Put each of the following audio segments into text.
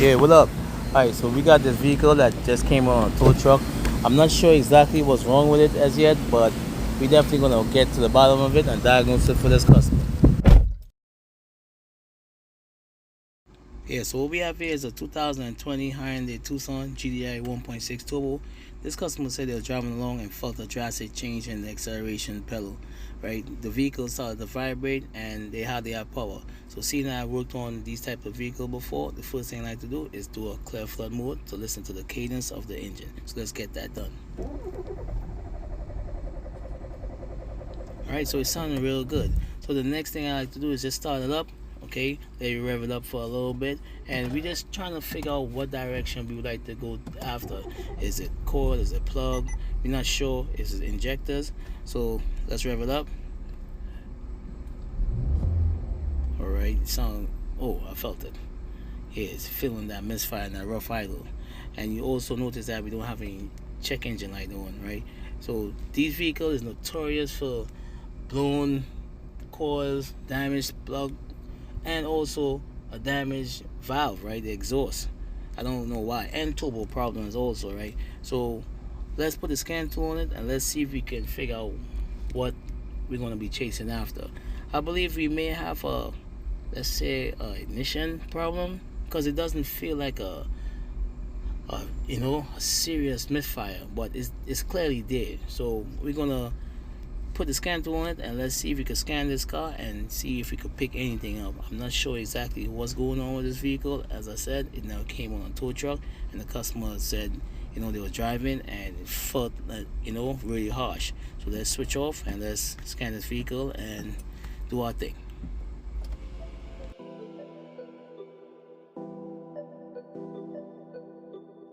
Yeah, what up? Alright, so we got this vehicle that just came on a tow truck. I'm not sure exactly what's wrong with it as yet, but we definitely gonna get to the bottom of it and diagnose it for this customer. Yeah, so what we have here is a 2020 Hyundai Tucson GDI 1.6 turbo. This customer said they were driving along and felt a drastic change in the acceleration pedal. Right, the vehicle started to vibrate and they hardly have power. So seeing that I worked on these type of vehicle before, the first thing I like to do is do a clear flood mode to listen to the cadence of the engine. So let's get that done. Alright, so it's sounding real good. So the next thing I like to do is just start it up. Okay, let you rev it up for a little bit, and we're just trying to figure out what direction we would like to go after. Is it coil? Is it plug? We're not sure. Is it injectors? So let's rev it up. All right, sound. Oh, I felt it. Yeah, it's feeling that misfire and that rough idle. And you also notice that we don't have any check engine light on, right? So these vehicles is notorious for blown coils, damaged plug, and also a damaged valve, right? The exhaust. I don't know why. And turbo problems also, right? So let's put the scan tool on it and let's see if we can figure out what we're going to be chasing after. I believe we may have a, let's say, a ignition problem, because it doesn't feel like a serious misfire, but it's clearly there. So we're gonna put the scan tool on it and let's see if we can scan this car and see if we could pick anything up. I'm not sure exactly what's going on with this vehicle. As I said, it now came on a tow truck and the customer said, they were driving and it felt really harsh. So let's switch off and let's scan this vehicle and do our thing.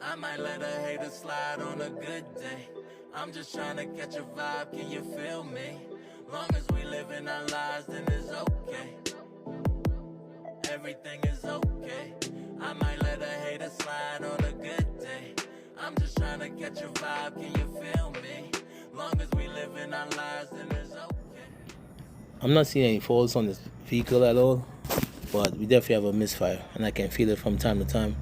I might let a hater slide on a good day. I'm just trying to catch a vibe, can you feel me? Long as we living our lives, then it's okay. Everything is okay. I might let a hater slide on a good day. I'm just trying to catch a vibe, can you feel me? Long as we living our lives, then it's okay. I'm not seeing any faults on this vehicle at all, but we definitely have a misfire and I can feel it from time to time.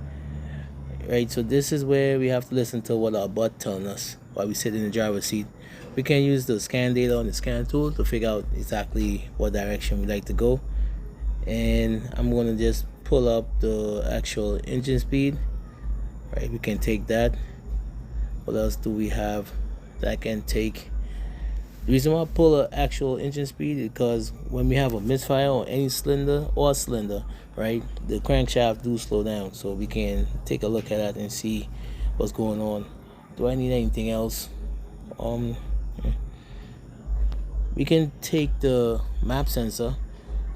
Right, so this is where we have to listen to what our butt telling us while we sit in the driver's seat. We can use the scan data on the scan tool to figure out exactly what direction we like to go. And I'm going to just pull up the actual engine speed. Right, we can take that. What else do we have that I can take? The reason why I pull an actual engine speed is because when we have a misfire on any cylinder or cylinder, right, the crankshaft do slow down. So we can take a look at that and see what's going on. Do I need anything else? We can take the map sensor.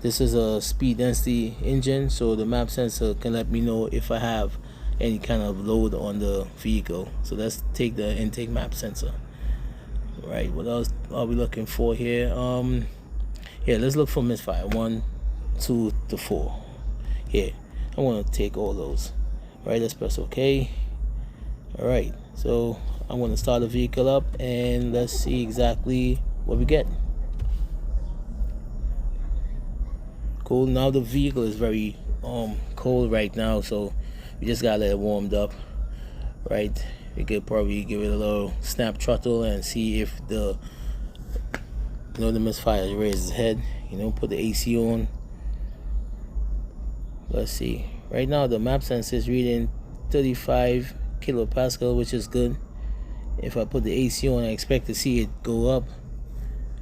This is a speed density engine, so the map sensor can let me know if I have any kind of load on the vehicle. So let's take the intake map sensor. Right, what else are we looking for here? Yeah, let's look for misfire. 1, 2 to 4. Yeah, I want to take all those. Right, let's press OK. Alright, so I'm going to start the vehicle up and let's see exactly what we get. Cool. Now the vehicle is very cold right now, so we just gotta let it warmed up. Right, we could probably give it a little snap throttle and see if the misfire raises its head. Put the AC on. Let's see. Right now the map sensor is reading 35 kilopascal, which is good. If I put the AC on, I expect to see it go up,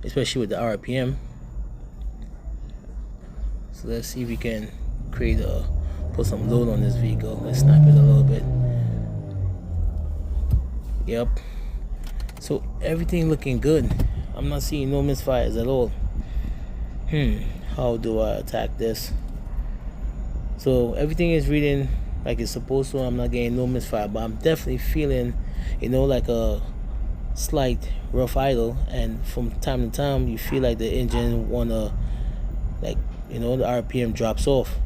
especially with the RPM. So let's see if we can put some load on this vehicle. Let's snap it a little bit. Yep, so everything looking good. I'm not seeing no misfires at all. How do I attack this? So everything is reading like it's supposed to. I'm not getting no misfire, but I'm definitely feeling like a slight rough idle, and from time to time you feel like the engine wanna, the RPM drops off.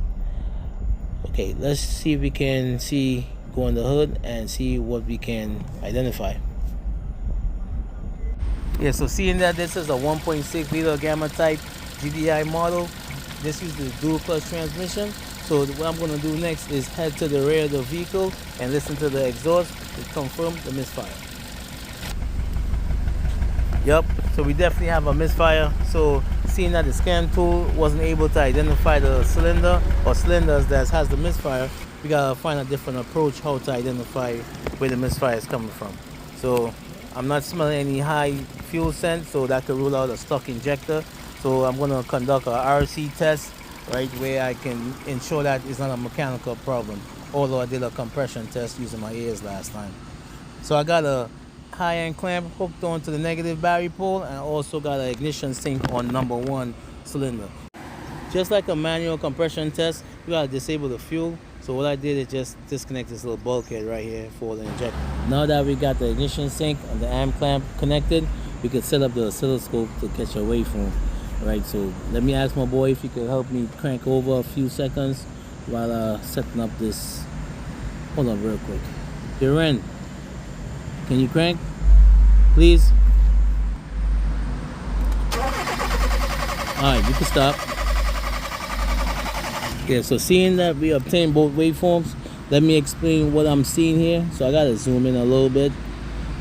Okay, let's see if we can go on the hood and see what we can identify. Yeah, so seeing that this is a 1.6 liter gamma type GDI model, this is the dual clutch transmission. So what I'm gonna do next is head to the rear of the vehicle and listen to the exhaust to confirm the misfire. Yep, so we definitely have a misfire. So seeing that the scan tool wasn't able to identify the cylinder or cylinders that has the misfire, we gotta find a different approach how to identify where the misfire is coming from. So I'm not smelling any high fuel scent, so that could rule out a stock injector. So I'm gonna conduct a RC test, right, where I can ensure that it's not a mechanical problem. Although I did a compression test using my ears last time. So I got a high-end clamp hooked onto the negative battery pole, and I also got an ignition sink on number 1 cylinder. Just like a manual compression test, you gotta disable the fuel. So what I did is just disconnect this little bulkhead right here for the injector. Now that we got the ignition sink and the amp clamp connected, we could set up the oscilloscope to catch a waveform. Right, so let me ask my boy if he could help me crank over a few seconds while setting up this. Hold on real quick. Ren, can you crank, please? Alright, you can stop. Okay, so seeing that we obtained both waveforms, let me explain what I'm seeing here. So I gotta zoom in a little bit.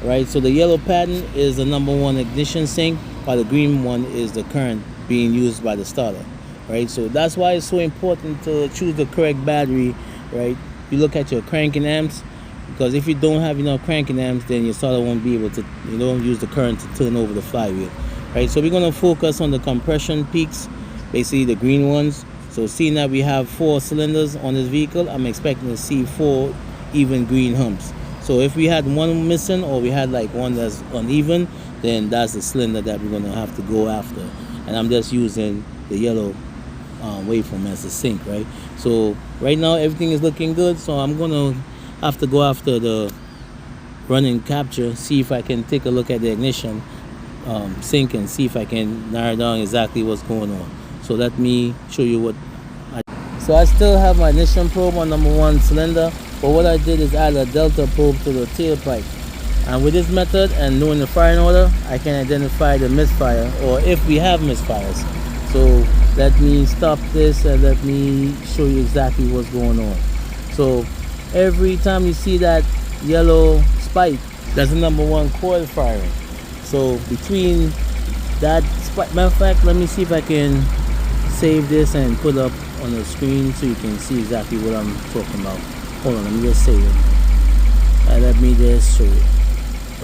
Right, so the yellow pattern is the number 1 ignition sink, while the green one is the current being used by the starter. Right, so that's why it's so important to choose the correct battery. Right, you look at your cranking amps, because if you don't have enough cranking amps, then your starter won't be able to, use the current to turn over the flywheel. Right, so we're going to focus on the compression peaks, basically the green ones. So seeing that we have 4 cylinders on this vehicle, I'm expecting to see 4 even green humps. So if we had one missing, or we had like one that's uneven, then that's the cylinder that we're going to have to go after. And I'm just using the yellow waveform as the sink, right? So right now everything is looking good, so I'm going to have to go after the running capture, see if I can take a look at the ignition sink and see if I can narrow down exactly what's going on. So let me show you what So I still have my ignition probe on number 1 cylinder, but what I did is add a delta probe to the tailpipe. And with this method and knowing the firing order, I can identify the misfire, or if we have misfires. So let me stop this and let me show you exactly what's going on. So every time you see that yellow spike, that's the number 1 coil firing. So between that spike, matter of fact, let me see if I can save this and put up on the screen so you can see exactly what I'm talking about. Hold on, let me just save it. And let me just show you.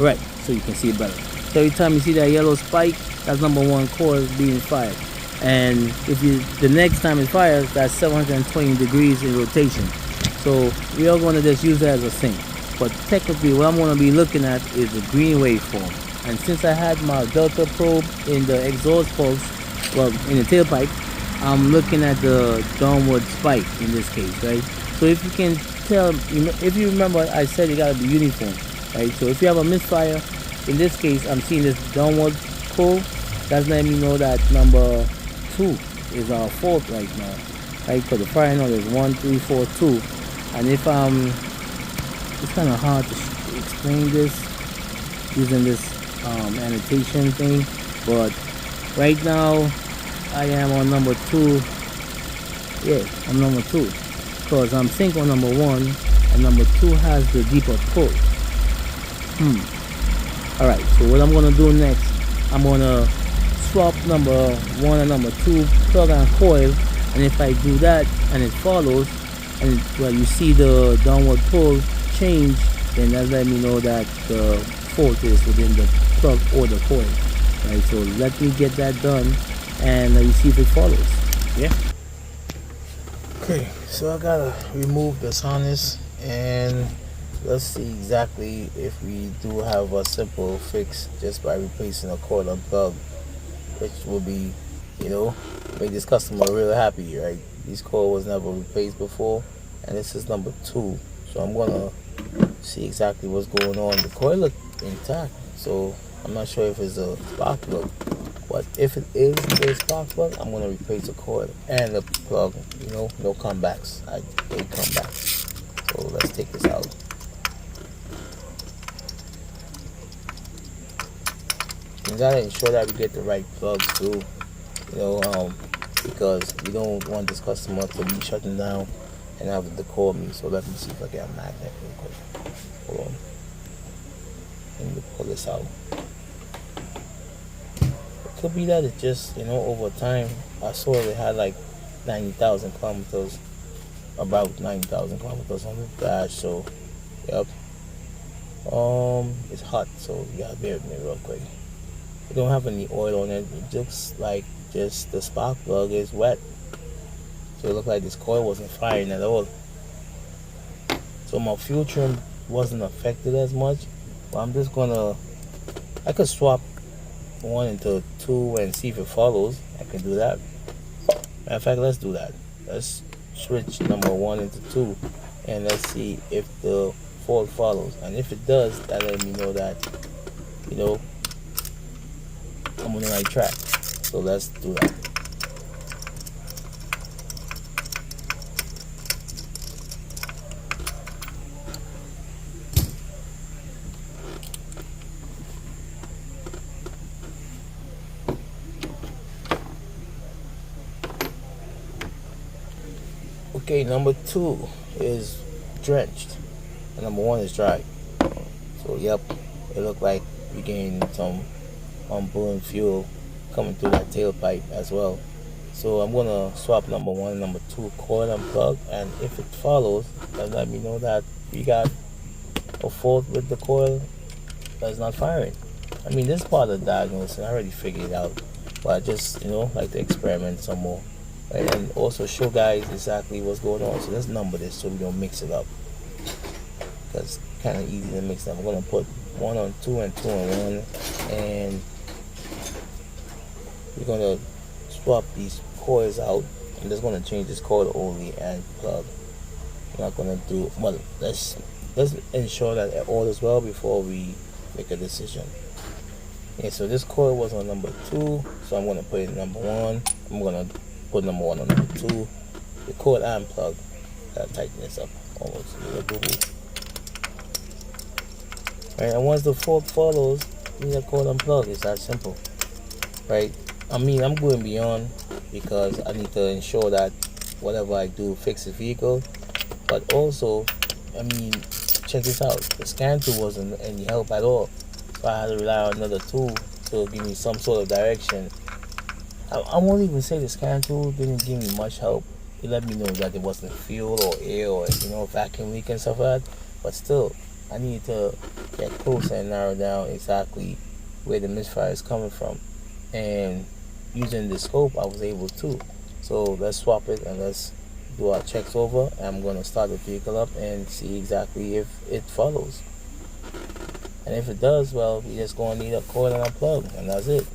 Right, so you can see it better. So every time you see that yellow spike, that's number 1 coil being fired. And if the next time it fires, that's 720 degrees in rotation. So we are going to just use that as a sink. But technically what I'm going to be looking at is the green waveform. And since I had my delta probe in the exhaust pulse, well, in the tailpipe, I'm looking at the downward spike in this case, right? So if you can tell, if you remember, I said it got to be uniform, right? So if you have a misfire, in this case, I'm seeing this downward pull. That's letting me know that number 2 is our fault right now, right? Because the firing order is 1, 3, 4, 2. And if it's kind of hard to explain this using this annotation thing, but right now I am on number 2. Yeah, I'm number 2 because I'm sync on number 1 and number 2 has the deeper pull. Alright, so what I'm gonna do next, I'm gonna swap number 1 and number 2 plug and coil, and if I do that and it follows, and well, you see the downward pull change, then that let me know that the fault is within the plug or the coil. Right, so let me get that done and you see if it follows. Yeah. Okay, so I gotta remove this harness and let's see exactly if we do have a simple fix just by replacing a coil and plug, which will be, make this customer real happy, right? This coil was never replaced before, and this is number 2. So I'm gonna see exactly what's going on. The coil look intact, so I'm not sure if it's a spark plug, but if it is a spark plug, I'm gonna replace the coil and the plug. No comebacks. I hate comebacks. So let's take this out. You gotta ensure that we get the right plugs too. because we don't want this customer to be shutting down and having to call me. So let me see if I get a magnet real quick. Hold on. Let me pull this out. It could be that it just, over time, I saw it had like 90,000 kilometers, about 90,000 kilometers on the dash. So, yep. It's hot, so you gotta bear with me real quick. It don't have any oil on it. It looks like just the spark plug is wet. So it looked like this coil wasn't firing at all. So my fuel trim wasn't affected as much. But I'm just gonna, I could swap 1 into 2 and see if it follows. I can do that. Matter of fact, let's do that. Let's switch number 1 into 2 and let's see if the fault follows. And if it does, that let me know that, I'm on the right track. So let's do that. Okay, number 2 is drenched and number 1 is dry. So yep, it looked like we gained some unburned fuel coming through that tailpipe as well. So I'm gonna swap number 1 and number 2 coil and plug, and if it follows, then let me know that we got a fault with the coil that's not firing. I mean, this part of the diagnosing I already figured it out, but I just like to experiment some more, right? And also show guys exactly what's going on. So let's number this so we don't mix it up, because it's kind of easy to mix up. I'm gonna put 1 on 2 and 2 on 1, and we're gonna swap these coils out. I'm just gonna change this coil only and plug. I'm not gonna do, well, let's ensure that all is well before we make a decision. Okay, so this coil was on number 2, so I'm gonna put it in number 1. I'm gonna put number 1 on number 2. The coil and plug. Gotta tighten this up almost a little boo-boo. Right, and once the fault follows, you need a coil and plug. It's that simple, right? I mean, I'm going beyond because I need to ensure that whatever I do fix the vehicle, but also, I mean, check this out. The scan tool wasn't any help at all, so I had to rely on another tool to give me some sort of direction. I won't even say the scan tool didn't give me much help. It let me know that it wasn't fuel or air or vacuum leak and stuff like that, but still, I need to get closer and narrow down exactly where the misfire is coming from. And using the scope, I was able to. So let's swap it and let's do our checks over. I'm going to start the vehicle up and see exactly if it follows. And if it does, well, we're just going to need a coil and a plug, and that's it.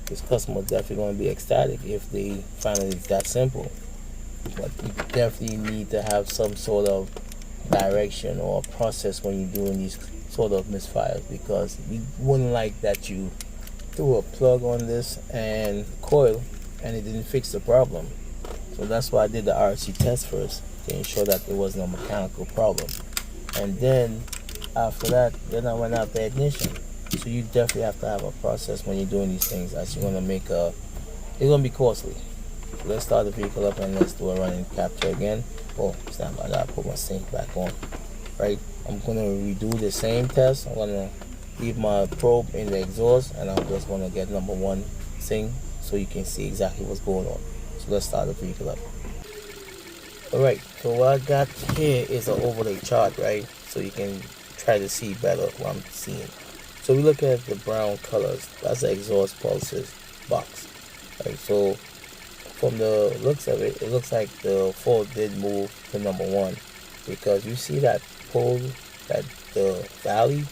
This customer definitely going to be ecstatic if they find it's that simple. But you definitely need to have some sort of direction or process when you're doing these sort of misfires, because we wouldn't like that you threw a plug on this and coil and it didn't fix the problem. So that's why I did the RC test first to ensure that it wasn't a mechanical problem. And then after that, then I went out the ignition. So you definitely have to have a process when you're doing these things, as you're gonna make it's gonna be costly. So let's start the vehicle up and let's do a running capture again. Oh, stand by that, put my sync back on. Right, I'm gonna redo the same test. I'm gonna leave my probe in the exhaust, and I'm just gonna get number 1 sync so you can see exactly what's going on. So let's start the vehicle up. Alright, so what I got here is an overlay chart, right? So you can try to see better what I'm seeing. So we look at the brown colors. That's the exhaust pulses box. Right, so from the looks of it, it looks like the fault did move to number 1, because you see that pole, that the valley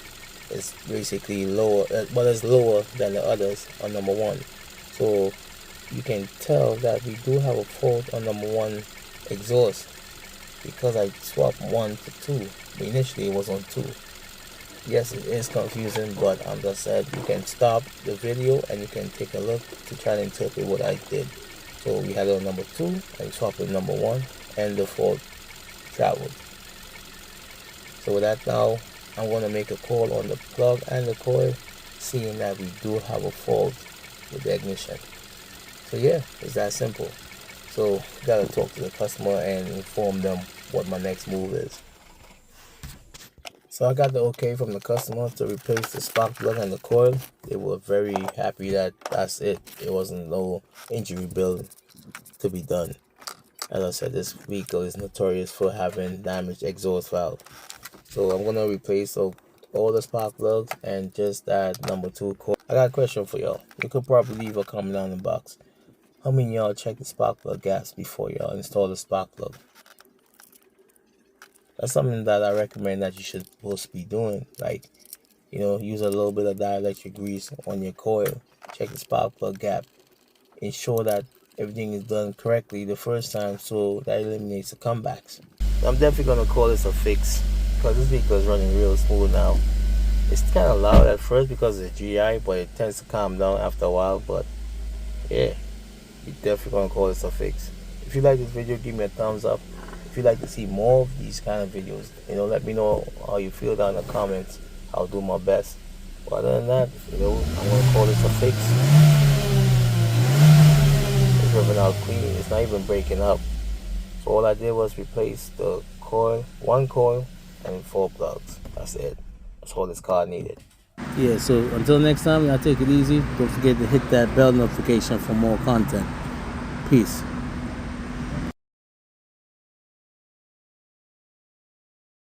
is basically lower, but it's lower than the others on number 1. So you can tell that we do have a fault on number 1 exhaust, because I swapped 1 to 2. But initially it was on 2. Yes, it is confusing, but I'm just said you can stop the video and you can take a look to try to interpret what I did. So we had it on number 2 and swapped with number 1, and the fault traveled. So with that, now I'm going to make a call on the plug and the coil, seeing that we do have a fault with the ignition. So yeah, it's that simple. So gotta talk to the customer and inform them what my next move is. So I got the okay from the customer to replace the spark plug and the coil. They were very happy that that's it. It wasn't no injury build to be done. As I said, this vehicle is notorious for having damaged exhaust valve. So I'm gonna replace all the spark plugs and just that number 2 coil. I got a question for y'all. You could probably leave a comment down in the box. How many of y'all check the spark plug gaps before y'all install the spark plug? That's something that I recommend that you should supposed to be doing. Like, you know, use a little bit of dielectric grease on your coil. Check the spark plug gap. Ensure that everything is done correctly the first time, so that eliminates the comebacks. I'm definitely gonna call this a fix because this vehicle is running real smooth now. It's kind of loud at first because it's GI, but it tends to calm down after a while. But yeah, we definitely gonna call this a fix. If you like this video, give me a thumbs up. If you'd like to see more of these kind of videos, you know, let me know how you feel down in the comments. I'll do my best. But other than that, you know, I'm gonna call this a fix. It's ripping out clean. It's not even breaking up. So all I did was replace the coil, 1 coil, and 4 plugs. That's it. That's all this car needed. Yeah, so until next time, y'all take it easy. Don't forget to hit that bell notification for more content. Peace.